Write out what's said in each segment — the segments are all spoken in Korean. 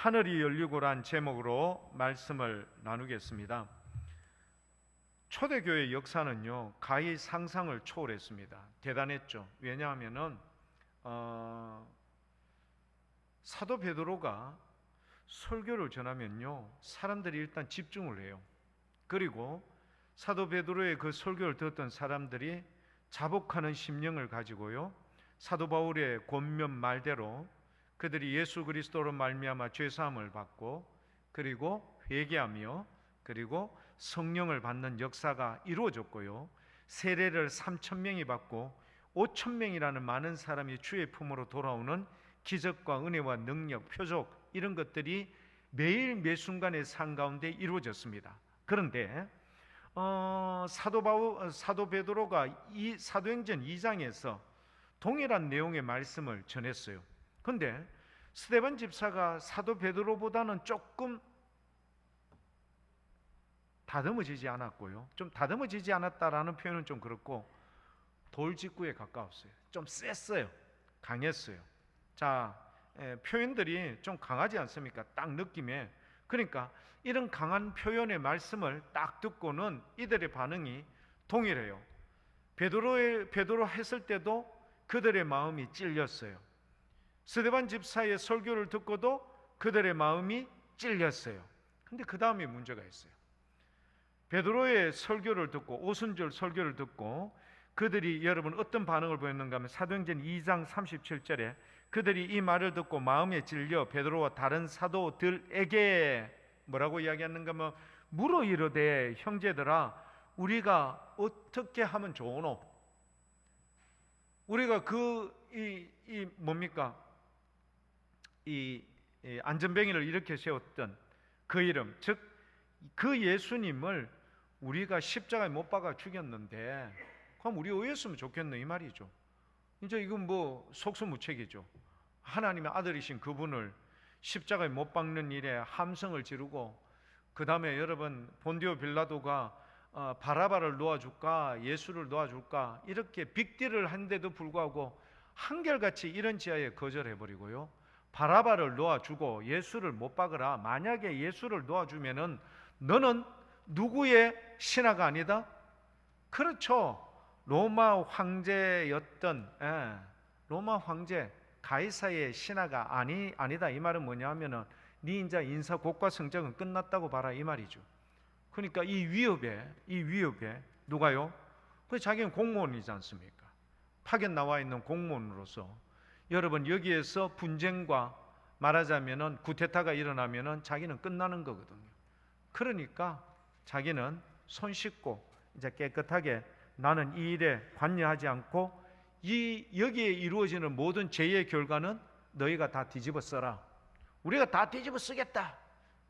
하늘이 열리고란 제목으로 말씀을 나누겠습니다. 초대교회 역사는요 가히 상상을 초월했습니다. 대단했죠. 왜냐하면은 사도 베드로가 설교를 전하면요 사람들이 일단 집중을 해요. 그리고 사도 베드로의 그 설교를 듣던 사람들이 자복하는 심령을 가지고요 사도 바울의 권면 말대로 그들이 예수 그리스도로 말미암아 죄사함을 받고 그리고 회개하며 그리고 성령을 받는 역사가 이루어졌고요 세례를 3,000명이 받고 5,000명이라는 많은 사람이 주의 품으로 돌아오는 기적과 은혜와 능력, 표적 이런 것들이 매일 매 순간의 삶 가운데 이루어졌습니다. 그런데 사도 베드로가 이 사도행전 2장에서 동일한 내용의 말씀을 전했어요. 그런데 스데반 집사가 사도 베드로보다는 조금 다듬어지지 않았고요. 좀 다듬어지지 않았다라는 표현은 좀 그렇고 돌직구에 가까웠어요. 좀 셌어요. 강했어요. 자, 표현들이 좀 강하지 않습니까? 딱 느낌에. 그러니까 이런 강한 표현의 말씀을 딱 듣고는 이들의 반응이 동일해요. 베드로 했을 때도 그들의 마음이 찔렸어요. 스데반 집사의 설교를 듣고도 그들의 마음이 찔렸어요. 근데 그 다음에 문제가 있어요. 베드로의 설교를 듣고 오순절 설교를 듣고 그들이 여러분 어떤 반응을 보였는가 하면 사도행전 2장 37절에 그들이 이 말을 듣고 마음에 찔려 베드로와 다른 사도들에게 뭐라고 이야기하는가 하면 물어 이르되 형제들아 우리가 어떻게 하면 좋으노? 우리가 뭡니까? 이 안전뱅이를 일으켜 세웠던 그 이름, 즉 그 예수님을 우리가 십자가에 못 박아 죽였는데 그럼 우리 어였으면 좋겠노 이 말이죠. 이제 이건 뭐 속수무책이죠. 하나님의 아들이신 그분을 십자가에 못 박는 일에 함성을 지르고 그 다음에 여러분 본디오 빌라도가 바라바를 놓아줄까 예수를 놓아줄까 이렇게 빅딜을 한데도 불구하고 한결같이 이런 지하에 거절해버리고요 바라바를 놓아주고 예수를 못 박으라. 만약에 예수를 놓아주면은 너는 누구의 신하가 아니다? 그렇죠. 로마 황제였던 로마 황제 가이사의 신하가 아니다. 이 말은 뭐냐 하면은 네 인자 인사 곡과 성적은 끝났다고 봐라 이 말이죠. 그러니까 이 위협에 누가요? 그 자기는 공무원이지 않습니까? 파견 나와 있는 공무원으로서 여러분 여기에서 분쟁과 말하자면은 구테타가 일어나면은 자기는 끝나는 거거든요. 그러니까 자기는 손 씻고 이제 깨끗하게 나는 이 일에 관여하지 않고 여기에 이루어지는 모든 죄의 결과는 너희가 다 뒤집어 써라. 우리가 다 뒤집어 쓰겠다.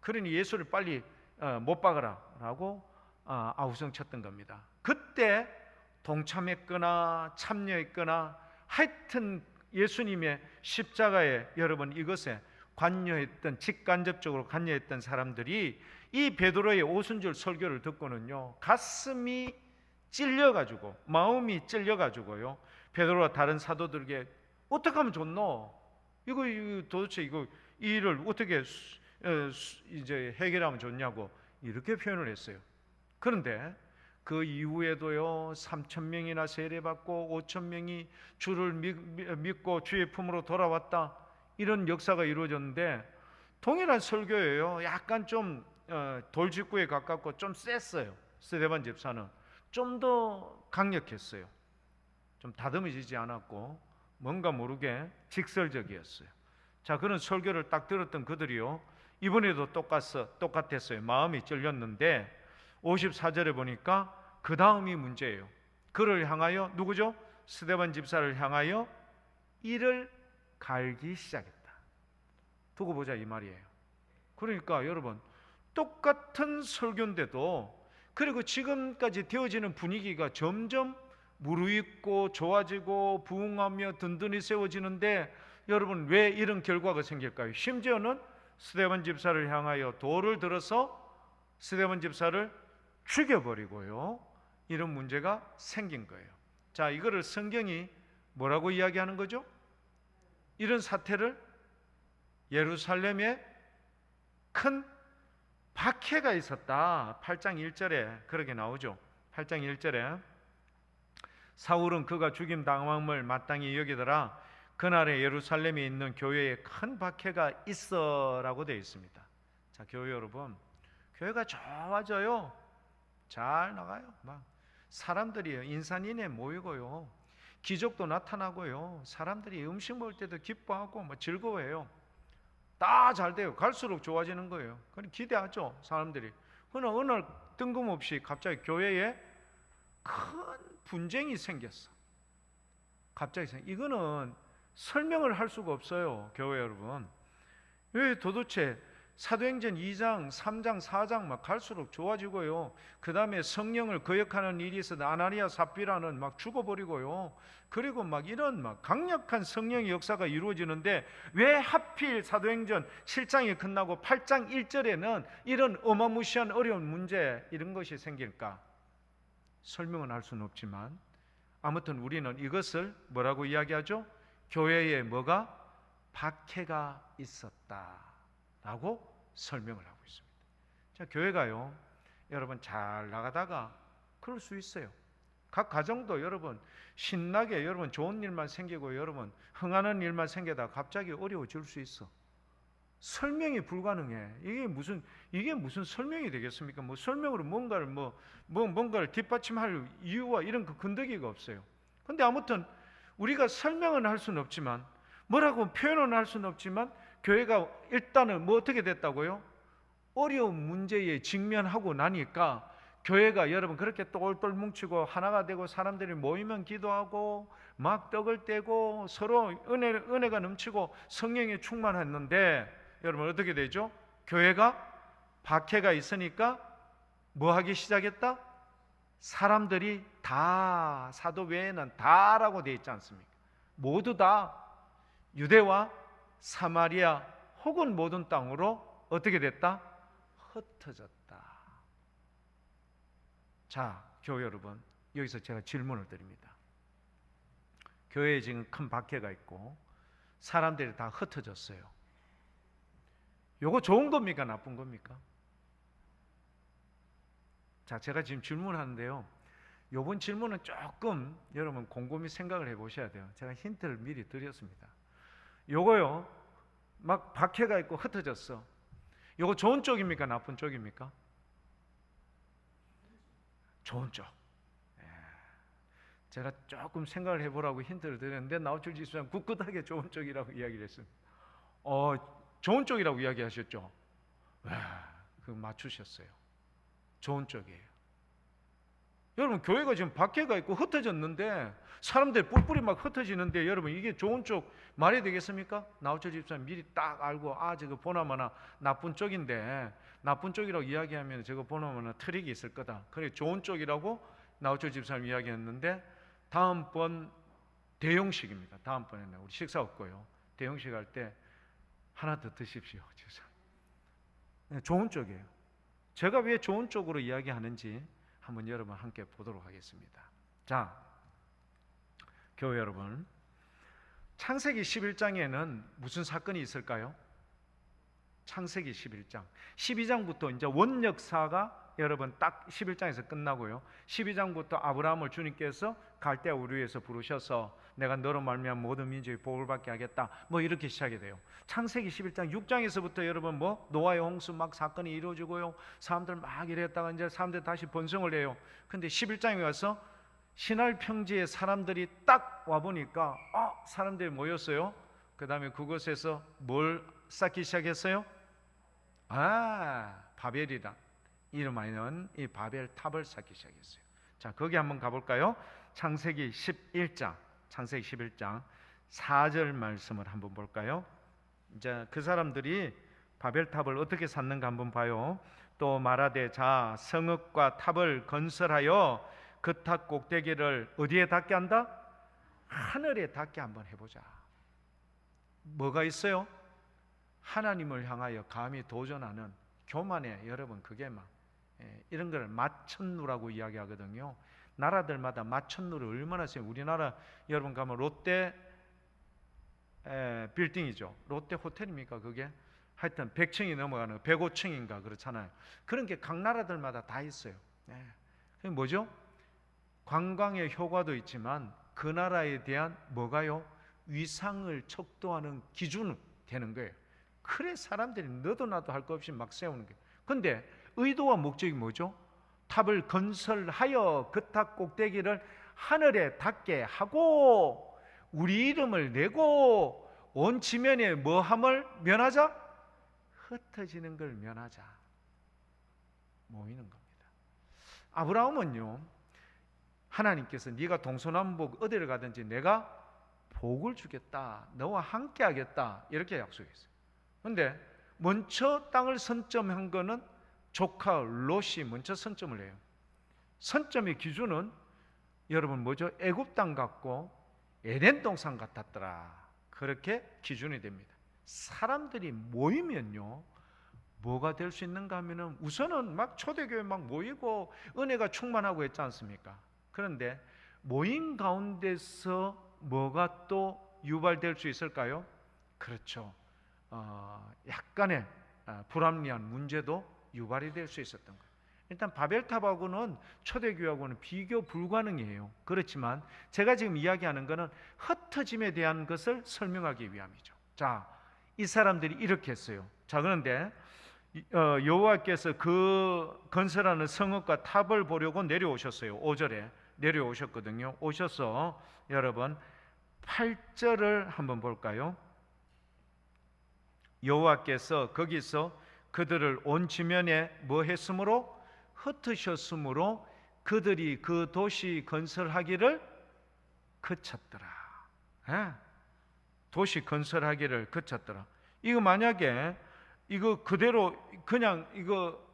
그러니 예수를 빨리 못 박아라 라고 아우성 쳤던 겁니다. 그때 동참했거나 참여했거나 하여튼 예수님의 십자가에 여러분 이것에 관여했던 직간접적으로 관여했던 사람들이 이 베드로의 오순절 설교를 듣고는요 가슴이 찔려가지고 마음이 찔려가지고요 베드로와 다른 사도들에게 어떻게 하면 좋노? 이거 도대체 이 일을 어떻게 이제 해결하면 좋냐고 이렇게 표현을 했어요. 그런데 그 이후에도요 3,000명이나 세례받고 5,000명이 주를 믿고 주의 품으로 돌아왔다 이런 역사가 이루어졌는데 동일한 설교예요. 약간 좀 돌직구에 가깝고 좀 셌어요. 스데반 집사는 좀 더 강력했어요. 좀 다듬어지지 않았고 뭔가 모르게 직설적이었어요. 자, 그런 설교를 딱 들었던 그들이요 이번에도 똑같았어요. 마음이 찔렸는데 54절에 보니까 그 다음이 문제예요. 그를 향하여 누구죠? 스데반 집사를 향하여 이를 갈기 시작했다. 두고 보자 이 말이에요. 그러니까 여러분 똑같은 설교인데도 그리고 지금까지 되어지는 분위기가 점점 무르익고 좋아지고 부흥하며 든든히 세워지는데 여러분 왜 이런 결과가 생길까요? 심지어는 스데반 집사를 향하여 돌을 들어서 스데반 집사를 죽여버리고요 이런 문제가 생긴 거예요. 자, 이거를 성경이 뭐라고 이야기하는 거죠? 이런 사태를 예루살렘의 큰 박해가 있었다. 8장 1절에 그렇게 나오죠. 8장 1절에 사울은 그가 죽임 당함을 마땅히 여기더라. 그날에 예루살렘에 있는 교회에 큰 박해가 있어라고 되어 있습니다. 자, 교회 여러분, 교회가 좋아져요. 잘 나가요. 막 사람들이 인산인해 모이고요. 기적도 나타나고요. 사람들이 음식 먹을 때도 기뻐하고 뭐 즐거워해요. 다 잘 돼요. 갈수록 좋아지는 거예요. 그럼 기대하죠, 사람들이. 그러나 어느 날 뜬금없이 갑자기 교회에 큰 분쟁이 생겼어. 갑자기 이거는 설명을 할 수가 없어요, 교회 여러분. 왜 도대체 사도행전 2장, 3장, 4장 막 갈수록 좋아지고요. 그 다음에 성령을 거역하는 일이 있어서 아나니아 삽비라는 막 죽어버리고요. 그리고 막 이런 막 강력한 성령의 역사가 이루어지는데 왜 하필 사도행전 7장이 끝나고 8장 1절에는 이런 어마무시한 어려운 문제 이런 것이 생길까? 설명은 할 수는 없지만 아무튼 우리는 이것을 뭐라고 이야기하죠? 교회에 뭐가? 박해가 있었다라고 설명을 하고 있습니다. 자, 교회가요, 여러분 잘 나가다가 그럴 수 있어요. 각 가정도 여러분 신나게 여러분 좋은 일만 생기고 여러분 흥하는 일만 생기다가 갑자기 어려워질 수 있어. 설명이 불가능해. 이게 무슨 설명이 되겠습니까? 뭐 설명으로 뭔가를 뒷받침할 이유와 이런 그 근거기가 없어요. 근데 아무튼 우리가 설명은 할 수는 없지만 뭐라고 표현은 할 수는 없지만 교회가 일단은 뭐 어떻게 됐다고요? 어려운 문제에 직면하고 나니까 교회가 여러분 그렇게 똘똘 뭉치고 하나가 되고 사람들이 모이면 기도하고 막 떡을 떼고 서로 은혜가 넘치고 성령이 충만했는데 여러분 어떻게 되죠? 교회가 박해가 있으니까 뭐 하기 시작했다? 사람들이 다, 사도 외에는 다라고 되어 있지 않습니까? 모두 다 유대와 사마리아 혹은 모든 땅으로 어떻게 됐다? 흩어졌다. 자, 교회 여러분, 여기서 제가 질문을 드립니다. 교회에 지금 큰 박해가 있고 사람들이 다 흩어졌어요. 요거 좋은 겁니까? 나쁜 겁니까? 자, 제가 지금 질문하는데요, 요번 질문은 조금 여러분 곰곰이 생각을 해보셔야 돼요. 제가 힌트를 미리 드렸습니다. 요거요, 막 박해가 있고 흩어졌어. 요거 좋은 쪽입니까? 나쁜 쪽입니까? 좋은 쪽. 제가 조금 생각을 해보라고 힌트를 드렸는데 나우철 집사님 굳굳하게 좋은 쪽이라고 이야기를 했습니다. 좋은 쪽이라고 이야기하셨죠? 그 맞추셨어요. 좋은 쪽이에요. 여러분 교회가 지금 박해가 있고 흩어졌는데 사람들 뿔뿔이 막 흩어지는데 여러분 이게 좋은 쪽 말이 되겠습니까? 나우철 집사님 미리 딱 알고 저거 보나마나 나쁜 쪽인데 나쁜 쪽이라고 이야기하면 저거 보나마나 트릭이 있을 거다. 그래 좋은 쪽이라고 나우철 집사님 이야기했는데 다음번 대용식입니다. 다음번에는 우리 식사 없고요. 대용식 할 때 하나 더 드십시오. 네, 좋은 쪽이에요. 제가 왜 좋은 쪽으로 이야기하는지 한번 여러분 함께 보도록 하겠습니다. 자, 교회 여러분, 창세기 11장에는 무슨 사건이 있을까요? 창세기 11장 12장부터 이제 원역사가 여러분 딱 11장에서 끝나고요. 12장부터 아브라함을 주님께서 갈대아 우르에서 부르셔서 내가 너로 말미암아 모든 민족이 복을 받게 하겠다. 뭐 이렇게 시작이 돼요. 창세기 11장 6장에서부터 여러분 노아의 홍수 막 사건이 이루어지고요. 사람들 막 이랬다가 이제 사람들 다시 번성을 해요. 근데 11장에 와서 신할 평지에 사람들이 딱 와 보니까 사람들이 모였어요. 그 다음에 그곳에서 뭘 쌓기 시작했어요? 바벨이다. 이름하여는 이 바벨 탑을 쌓기 시작했어요. 자, 거기 한번 가볼까요? 창세기 11장 4절 말씀을 한번 볼까요? 이제 그 사람들이 바벨 탑을 어떻게 쌓는가 한번 봐요. 또 말하되 자 성읍과 탑을 건설하여 그 탑 꼭대기를 어디에 닿게 한다? 하늘에 닿게 한번 해보자. 뭐가 있어요? 하나님을 향하여 감히 도전하는 교만에 여러분 그게 막 이런 걸 마천루라고 이야기하거든요. 나라들마다 마천루를 얼마나 써요. 우리나라 여러분 가면 롯데 빌딩이죠. 롯데 호텔입니까 그게? 하여튼 100층이 넘어가는 105층인가 그렇잖아요. 그런 게 각 나라들마다 다 있어요. 그게 뭐죠? 관광의 효과도 있지만 그 나라에 대한 뭐가요? 위상을 척도하는 기준이 되는 거예요. 그래 사람들이 너도 나도 할 것 없이 막 세우는 거예요. 근데 의도와 목적이 뭐죠? 탑을 건설하여 그 탑 꼭대기를 하늘에 닿게 하고 우리 이름을 내고 온 지면에 뭐함을 면하자? 흩어지는 걸 면하자. 모이는 겁니다. 아브라함은요, 하나님께서 네가 동서남북 어디를 가든지 내가 복을 주겠다, 너와 함께 하겠다 이렇게 약속했어요. 그런데 먼저 땅을 선점한 거는 조카 롯이 먼저 선점을 해요. 선점의 기준은 여러분 뭐죠? 애굽 땅 같고 에덴 동산 같았더라. 그렇게 기준이 됩니다. 사람들이 모이면요 뭐가 될 수 있는가 하면은 우선은 막 초대교회 막 모이고 은혜가 충만하고 했지 않습니까? 그런데 모임 가운데서 뭐가 또 유발될 수 있을까요? 그렇죠. 약간의 불합리한 문제도 유발이 될 수 있었던 거예요. 일단 바벨탑하고는 초대교회하고는 비교 불가능해요. 그렇지만 제가 지금 이야기하는 것은 흩어짐에 대한 것을 설명하기 위함이죠. 자, 이 사람들이 이렇게 했어요. 자, 그런데 여호와께서 그 건설하는 성읍과 탑을 보려고 내려오셨어요. 5절에 내려오셨거든요. 오셔서 여러분 8절을 한번 볼까요? 여호와께서 거기서 그들을 온 지면에 뭐 했으므로? 흩으셨으므로 그들이 그 도시 건설하기를 그쳤더라. 도시 건설하기를 그쳤더라. 이거 만약에 이거 그대로 그냥 이거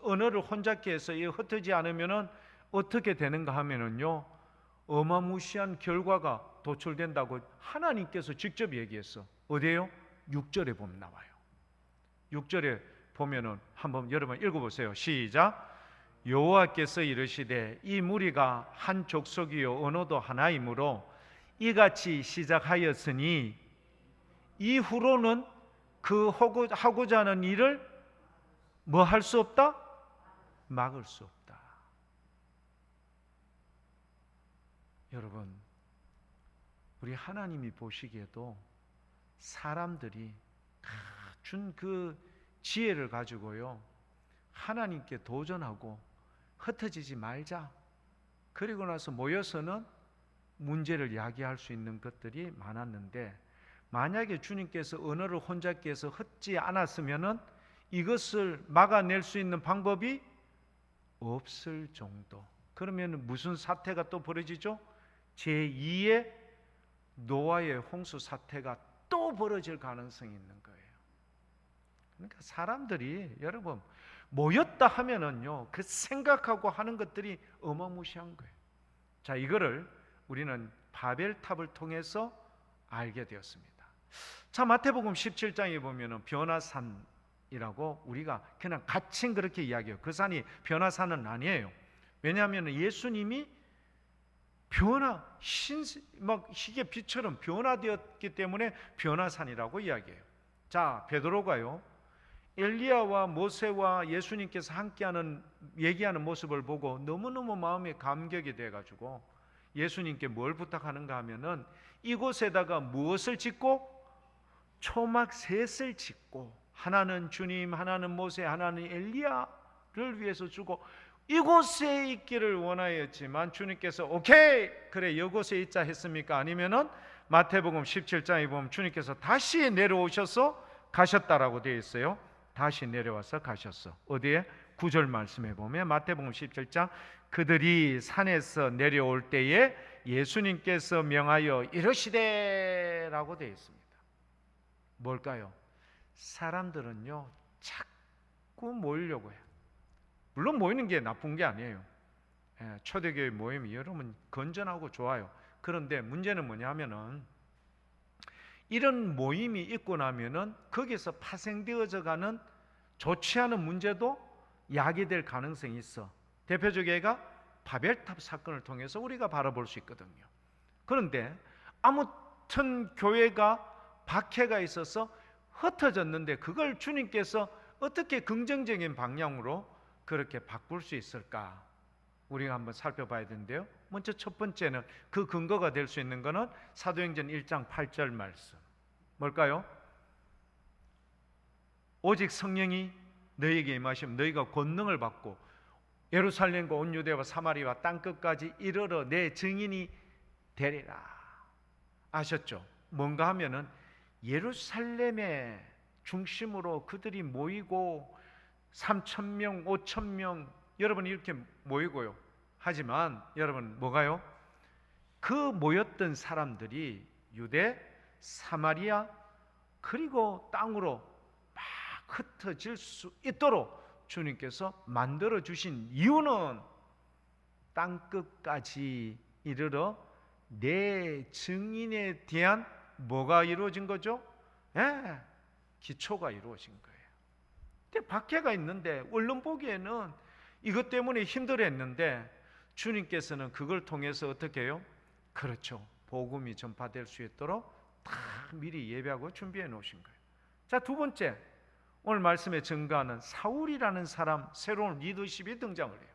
언어를 혼잡게 해서 이거 흩어지지 않으면은 어떻게 되는가 하면은요 어마무시한 결과가 도출된다고 하나님께서 직접 얘기했어. 어디에요? 6절에 보면 나와요. 6절에 보면은 한번 여러분 읽어보세요. 시작. 여호와께서 이르시되 이 무리가 한 족속이요 언어도 하나이므로 이같이 시작하였으니 이후로는 그 하고자 하는 일을 뭐 할 수 없다? 막을 수 없다. 여러분, 우리 하나님이 보시기에도 사람들이 준 그 지혜를 가지고요 하나님께 도전하고 흩어지지 말자. 그리고 나서 모여서는 문제를 야기할 수 있는 것들이 많았는데 만약에 주님께서 언어를 혼잡게 해서 흩지 않았으면은 이것을 막아낼 수 있는 방법이 없을 정도. 그러면 무슨 사태가 또 벌어지죠? 제2의 노아의 홍수 사태가 또 벌어질 가능성이 있는 거예요. 그러니까 사람들이 여러분 모였다 하면은요 그 생각하고 하는 것들이 어마무시한 거예요. 자, 이거를 우리는 바벨탑을 통해서 알게 되었습니다. 자, 마태복음 17장에 보면은 변화산이라고 우리가 그냥 가칭 그렇게 이야기해요. 그 산이 변화산은 아니에요. 왜냐하면 예수님이 막 희게 빛처럼 변화되었기 때문에 변화산이라고 이야기해요. 자, 베드로가요 엘리야와 모세와 예수님께서 함께하는 얘기하는 모습을 보고 너무너무 마음에 감격이 돼가지고 예수님께 뭘 부탁하는가 하면은 이곳에다가 무엇을 짓고? 초막셋을 짓고 하나는 주님, 하나는 모세, 하나는 엘리야를 위해서 주고 이곳에 있기를 원하였지만 주님께서 오케이 그래 이곳에 있자 했습니까? 아니면은 마태복음 17장에 보면 주님께서 다시 내려오셔서 가셨다라고 되어 있어요. 다시 내려와서 가셨어. 어디에? 9절 말씀해 보면 마태복음 17장 그들이 산에서 내려올 때에 예수님께서 명하여 이르시되 라고 되어 있습니다. 뭘까요? 사람들은요 자꾸 모이려고 해요. 물론 모이는 게 나쁜 게 아니에요. 초대교회 모임이 여러분 건전하고 좋아요. 그런데 문제는 뭐냐 하면은 이런 모임이 있고 나면은 거기서 파생되어져 가는 좋지 않은 문제도 야기될 가능성이 있어. 대표적 예가 바벨탑 사건을 통해서 우리가 바라볼 수 있거든요. 그런데 아무튼 교회가 박해가 있어서 흩어졌는데 그걸 주님께서 어떻게 긍정적인 방향으로 그렇게 바꿀 수 있을까? 우리가 한번 살펴봐야 되는데요. 먼저 첫 번째는 그 근거가 될 수 있는 것은 사도행전 1장 8절 말씀. 뭘까요? 오직 성령이 너희에게 임하시면 너희가 권능을 받고 예루살렘과 온 유대와 사마리아와 땅끝까지 이르러 내 증인이 되리라. 아셨죠? 뭔가 하면은 예루살렘의 중심으로 그들이 모이고 3,000명, 5,000명 여러분 이렇게 모이고요. 하지만 여러분 뭐가요? 그 모였던 사람들이 유대, 사마리아 그리고 땅으로 막 흩어질 수 있도록 주님께서 만들어 주신 이유는 땅끝까지 이르러 내 증인에 대한 뭐가 이루어진 거죠? 기초가 이루어진 거예요. 근데 박해가 있는데 언론 보기에는 이것 때문에 힘들어했는데 주님께서는 그걸 통해서 어떻게 해요? 그렇죠. 복음이 전파될 수 있도록 다 미리 예배하고 준비해 놓으신 거예요. 자, 두 번째, 오늘 말씀에 증거하는 사울이라는 사람, 새로운 리더십이 등장을 해요.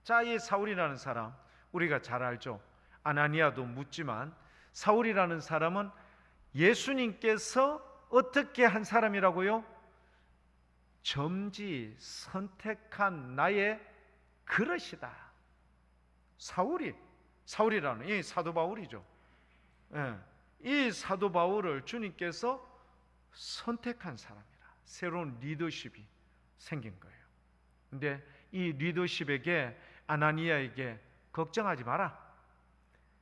자, 이 사울이라는 사람 우리가 잘 알죠. 아나니아도 묻지만 사울이라는 사람은 예수님께서 어떻게 한 사람이라고요? 점지 선택한 나의 그릇이다. 사울이라는 이 사도 바울이죠. 이 사도 바울을 주님께서 선택한 사람이라. 새로운 리더십이 생긴 거예요. 근데 이 리더십에게 아나니아에게 걱정하지 마라.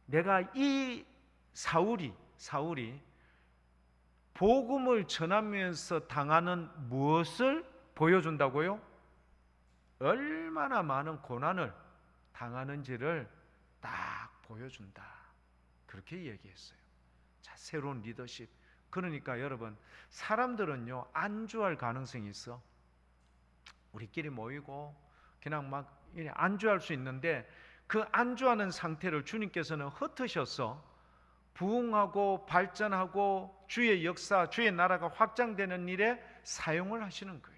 내가 이 사울이 복음을 전하면서 당하는 무엇을 보여준다고요? 얼마나 많은 고난을 당하는지를 딱 보여준다. 그렇게 얘기했어요. 자, 새로운 리더십. 그러니까 여러분, 사람들은요 안주할 가능성이 있어. 우리끼리 모이고 그냥 막 안주할 수 있는데 그 안주하는 상태를 주님께서는 흩으셔서 부흥하고 발전하고 주의 역사, 주의 나라가 확장되는 일에 사용을 하시는 거예요.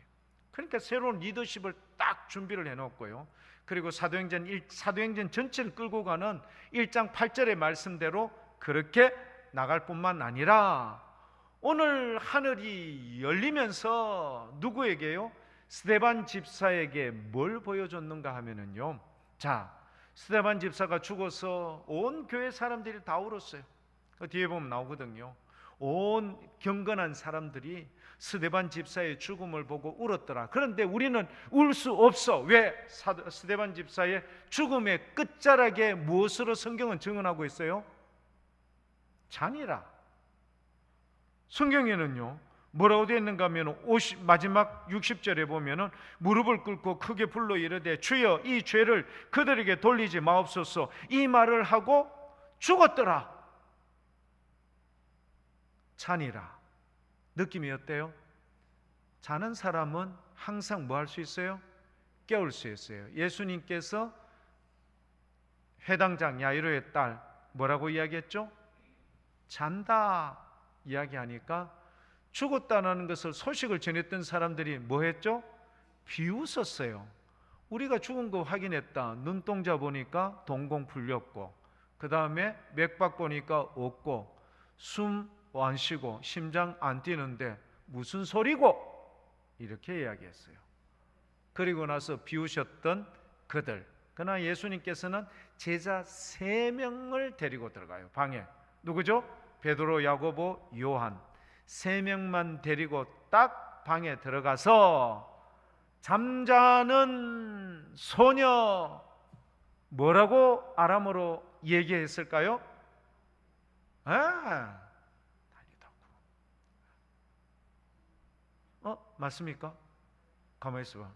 그러니까 새로운 리더십을 딱 준비를 해놓고요. 그리고 사도행전 전체를 끌고 가는 1장 8절의 말씀대로 그렇게 나갈 뿐만 아니라 오늘 하늘이 열리면서 누구에게요? 스데반 집사에게 뭘 보여줬는가 하면은요. 자, 스데반 집사가 죽어서 온 교회 사람들이 다 울었어요. 그 뒤에 보면 나오거든요. 온 경건한 사람들이 스데반 집사의 죽음을 보고 울었더라. 그런데 우리는 울 수 없어. 왜? 스데반 집사의 죽음의 끝자락에 무엇으로 성경은 증언하고 있어요? 잔이라. 성경에는요 뭐라고 되어 있는가 하면 마지막 60절에 보면은 무릎을 꿇고 크게 불러 이르되 주여 이 죄를 그들에게 돌리지 마옵소서. 이 말을 하고 죽었더라. 잔이라. 느낌이 어때요? 자는 사람은 항상 뭐 할 수 있어요? 깨울 수 있어요. 예수님께서 회당장 야이로의 딸 뭐라고 이야기했죠? 잔다 이야기하니까 죽었다는 것을 소식을 전했던 사람들이 뭐 했죠? 비웃었어요. 우리가 죽은 거 확인했다. 눈동자 보니까 동공 풀렸고 그 다음에 맥박 보니까 없고 숨 안 쉬고 심장 안 뛰는데 무슨 소리고? 이렇게 이야기했어요. 그리고 나서 비우셨던 그들. 그러나 예수님께서는 제자 3명을 데리고 들어가요. 방에. 누구죠? 베드로, 야고보, 요한. 3명만 데리고 딱 방에 들어가서 잠자는 소녀 뭐라고 아람어로 얘기했을까요? 맞습니까? 가만히 있어봐.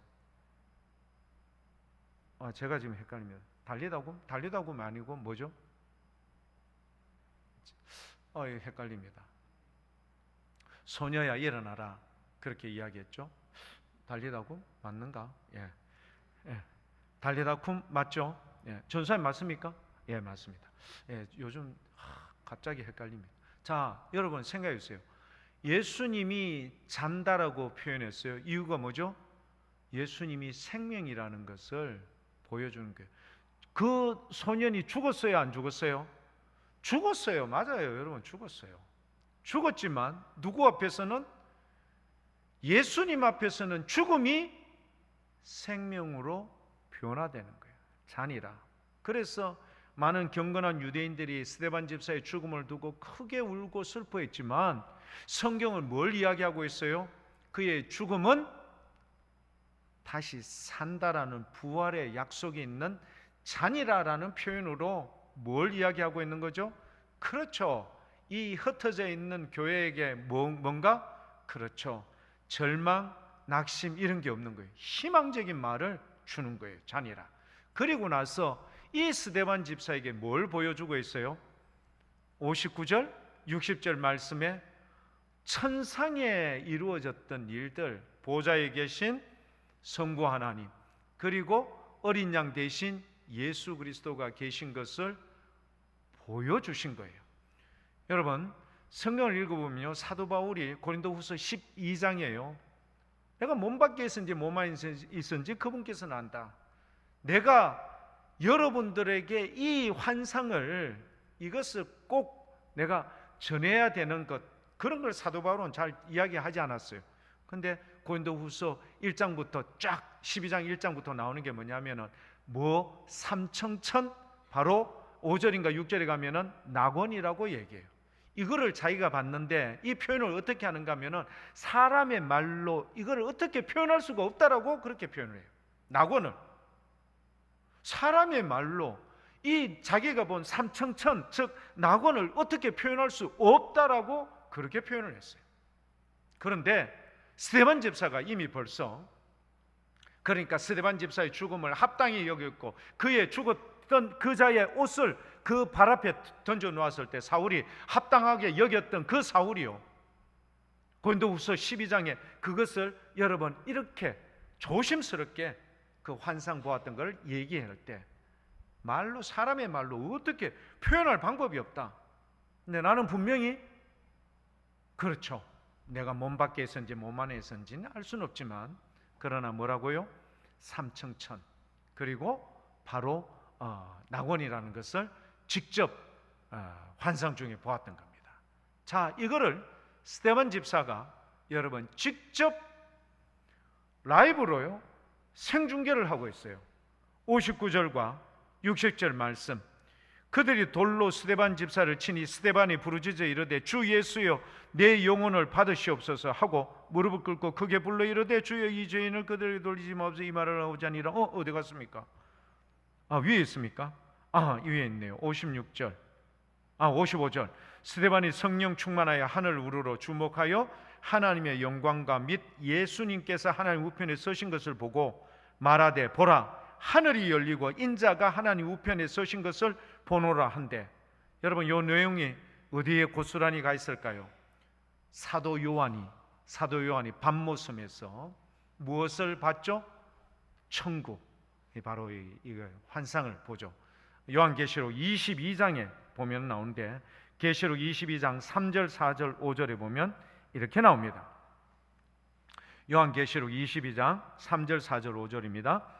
제가 지금 헷갈립니다. 달리다굼 아니고 뭐죠? 헷갈립니다. 소녀야 일어나라 그렇게 이야기했죠. 달리다굼 맞는가? 예. 달리다굼 맞죠? 예. 전사님 맞습니까? 예, 맞습니다. 예, 요즘 갑자기 헷갈립니다. 자, 여러분 생각해 주세요. 예수님이 잔다라고 표현했어요. 이유가 뭐죠? 예수님이 생명이라는 것을 보여주는 거예요. 그 소년이 죽었어요, 안 죽었어요? 죽었어요. 맞아요, 여러분, 죽었어요. 죽었지만 누구 앞에서는, 예수님 앞에서는 죽음이 생명으로 변화되는 거예요. 잔이라. 그래서 많은 경건한 유대인들이 스데반 집사의 죽음을 두고 크게 울고 슬퍼했지만 성경은 뭘 이야기하고 있어요? 그의 죽음은 다시 산다라는 부활의 약속이 있는 잔이라라는 표현으로 뭘 이야기하고 있는 거죠? 그렇죠. 이 흩어져 있는 교회에게 뭔가, 그렇죠, 절망, 낙심 이런 게 없는 거예요. 희망적인 말을 주는 거예요. 잔이라. 그리고 나서 이 스데반 집사에게 뭘 보여주고 있어요? 59절, 60절 말씀에 천상에 이루어졌던 일들, 보좌에 계신 성부 하나님, 그리고 어린 양 대신 예수 그리스도가 계신 것을 보여주신 거예요. 여러분, 성경을 읽어보면요, 사도 바울이 고린도후서 12장이에요. 내가 몸 밖에 있었는지 몸 안에 있었는지 그분께서는 안다. 내가 여러분들에게 이 환상을, 이것을 꼭 내가 전해야 되는 것, 그런 걸 사도 바울은 잘 이야기하지 않았어요. 근데 고린도후서 1장부터 쫙 12장 1장부터 나오는 게 뭐냐면은 삼청천, 바로 5절인가 6절에 가면은 낙원이라고 얘기해요. 이거를 자기가 봤는데 이 표현을 어떻게 하는가 하면은 사람의 말로 이거를 어떻게 표현할 수가 없다라고 그렇게 표현을 해요. 낙원을 사람의 말로, 이 자기가 본 삼청천, 즉 낙원을 어떻게 표현할 수 없다라고 그렇게 표현을 했어요. 그런데 스데반 집사가 이미 벌써, 그러니까 스데반 집사의 죽음을 합당히 여겼고 그의 죽었던 그 자의 옷을 그 발 앞에 던져 놓았을 때 사울이 합당하게 여겼던 그 사울이요, 고린도후서 12장에 그것을 여러분 이렇게 조심스럽게 그 환상 보았던 걸 얘기할 때 말로, 사람의 말로 어떻게 표현할 방법이 없다. 근데 나는 분명히, 그렇죠, 내가 몸 밖에 있었는지 몸 안에 있었는지는 알 수는 없지만, 그러나 뭐라고요? 삼청천, 그리고 바로 낙원이라는 것을 직접 환상 중에 보았던 겁니다. 자, 이거를 스데반 집사가 여러분 직접 라이브로요 생중계를 하고 있어요. 59절과 60절 말씀, 그들이 돌로 스데반 집사를 치니 스데반이 부르짖어 이르되 주 예수여 내 영혼을 받으시옵소서 하고 무릎을 꿇고 크게 불러 이르되 주여 이 죄인을 그들에게 돌리지 마옵소서, 이 말을 하고자 하니라. 어디 갔습니까? 위에 있습니까? 위에 있네요. 56절, 55절. 스데반이 성령 충만하여 하늘 우러러 주목하여 하나님의 영광과 및 예수님께서 하나님 우편에 서신 것을 보고 말하되 보라 하늘이 열리고 인자가 하나님 우편에 서신 것을 보노라 한데, 여러분 이 내용이 어디에 고스란히 가 있을까요? 사도 요한이 밤모섬에서 무엇을 봤죠? 천국, 바로 이 환상을 보죠. 요한계시록 22장에 보면 나오는데, 계시록 22장 3절 4절 5절에 보면 이렇게 나옵니다. 요한계시록 22장 3절 4절 5절입니다.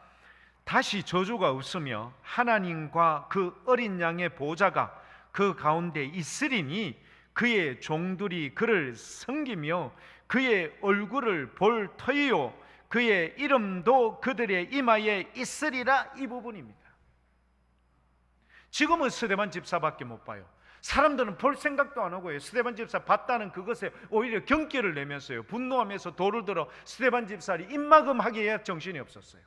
다시 저주가 없으며 하나님과 그 어린 양의 보좌가 그 가운데 있으리니 그의 종들이 그를 섬기며 그의 얼굴을 볼 터이요 그의 이름도 그들의 이마에 있으리라. 이 부분입니다. 지금은 스데반 집사밖에 못 봐요. 사람들은 볼 생각도 안 하고요. 스데반 집사 봤다는 그것에 오히려 경계를 내면서요, 분노하면서 돌을 들어 스데반 집사를 입막음하기에 정신이 없었어요.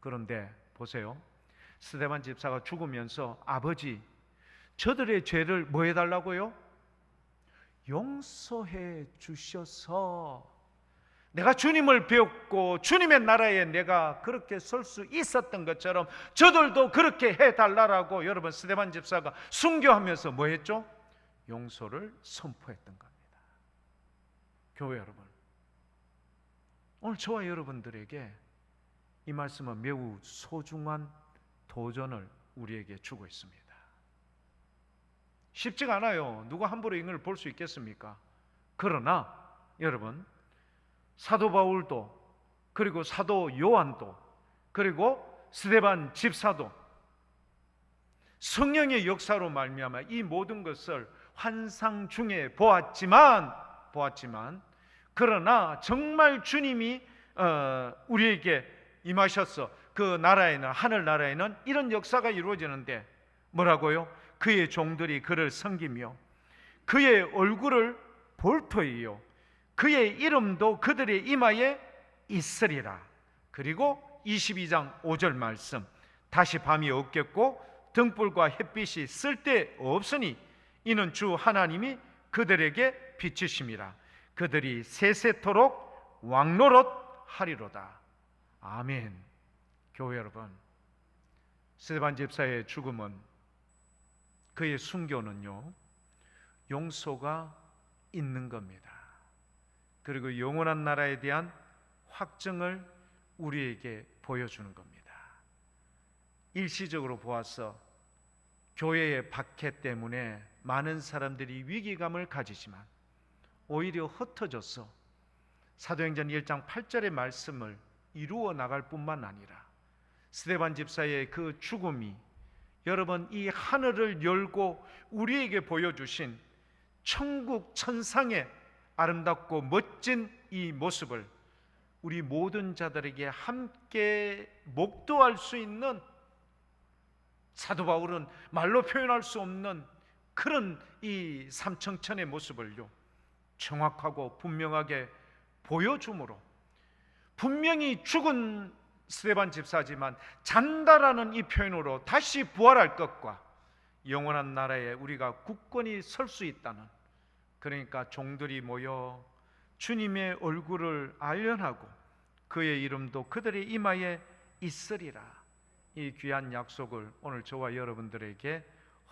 그런데 보세요, 스데반 집사가 죽으면서 아버지, 저들의 죄를 뭐 해달라고요? 용서해 주셔서 내가 주님을 배웠고 주님의 나라에 내가 그렇게 설 수 있었던 것처럼 저들도 그렇게 해달라고 여러분 스데반 집사가 순교하면서 뭐 했죠? 용서를 선포했던 겁니다. 교회 여러분, 오늘 저와 여러분들에게 이 말씀은 매우 소중한 도전을 우리에게 주고 있습니다. 쉽지가 않아요. 누가 함부로 이걸 볼 수 있겠습니까? 그러나 여러분, 사도 바울도, 그리고 사도 요한도, 그리고 스데반 집사도 성령의 역사로 말미암아 이 모든 것을 환상 중에 보았지만 그러나 정말 주님이 우리에게 임하셔서 그 나라에는, 하늘나라에는 이런 역사가 이루어지는데 뭐라고요? 그의 종들이 그를 섬기며 그의 얼굴을 볼 터이요 그의 이름도 그들의 이마에 있으리라. 그리고 22장 5절 말씀, 다시 밤이 없겠고 등불과 햇빛이 쓸데없으니 이는 주 하나님이 그들에게 비치심이라. 그들이 세세토록 왕노릇 하리로다. 아멘. 교회 여러분, 스데반 집사의 죽음은, 그의 순교는요, 용서가 있는 겁니다. 그리고 영원한 나라에 대한 확증을 우리에게 보여주는 겁니다. 일시적으로 보아서 교회의 박해 때문에 많은 사람들이 위기감을 가지지만 오히려 흩어져서 사도행전 1장 8절의 말씀을 이루어 나갈 뿐만 아니라 스데반 집사의 그 죽음이 여러분, 이 하늘을 열고 우리에게 보여주신 천국 천상의 아름답고 멋진 이 모습을 우리 모든 자들에게 함께 목도할 수 있는, 사도 바울은 말로 표현할 수 없는 그런 이 삼청천의 모습을요 정확하고 분명하게 보여주므로, 분명히 죽은 스데반 집사지만 잔다라는 이 표현으로 다시 부활할 것과 영원한 나라에 우리가 굳건히 설 수 있다는, 그러니까 종들이 모여 주님의 얼굴을 알련하고 그의 이름도 그들의 이마에 있으리라. 이 귀한 약속을 오늘 저와 여러분들에게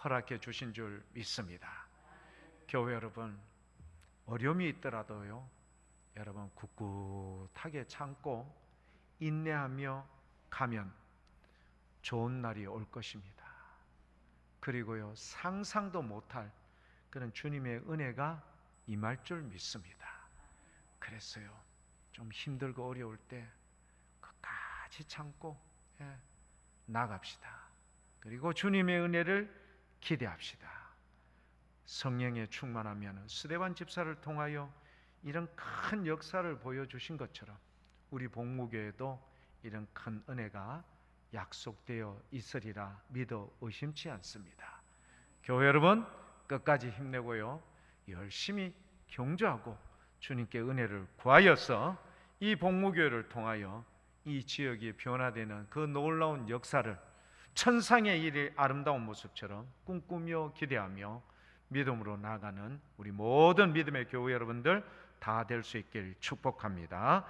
허락해 주신 줄 믿습니다. 교회 여러분, 어려움이 있더라도요 여러분 굳굳하게 참고 인내하며 가면 좋은 날이 올 것입니다. 그리고요 상상도 못할 그런 주님의 은혜가 임할 줄 믿습니다. 그래서요 좀 힘들고 어려울 때 끝까지 참고 나갑시다. 그리고 주님의 은혜를 기대합시다. 성령에 충만하면 스데반 집사를 통하여 이런 큰 역사를 보여주신 것처럼 우리 복무교회도 이런 큰 은혜가 약속되어 있으리라 믿어 의심치 않습니다. 교회 여러분, 끝까지 힘내고요 열심히 경주하고 주님께 은혜를 구하여서 이 복무교회를 통하여 이 지역이 변화되는 그 놀라운 역사를 천상의 일의 아름다운 모습처럼 꿈꾸며 기대하며 믿음으로 나아가는 우리 모든 믿음의 교회 여러분들 다 될 수 있길 축복합니다.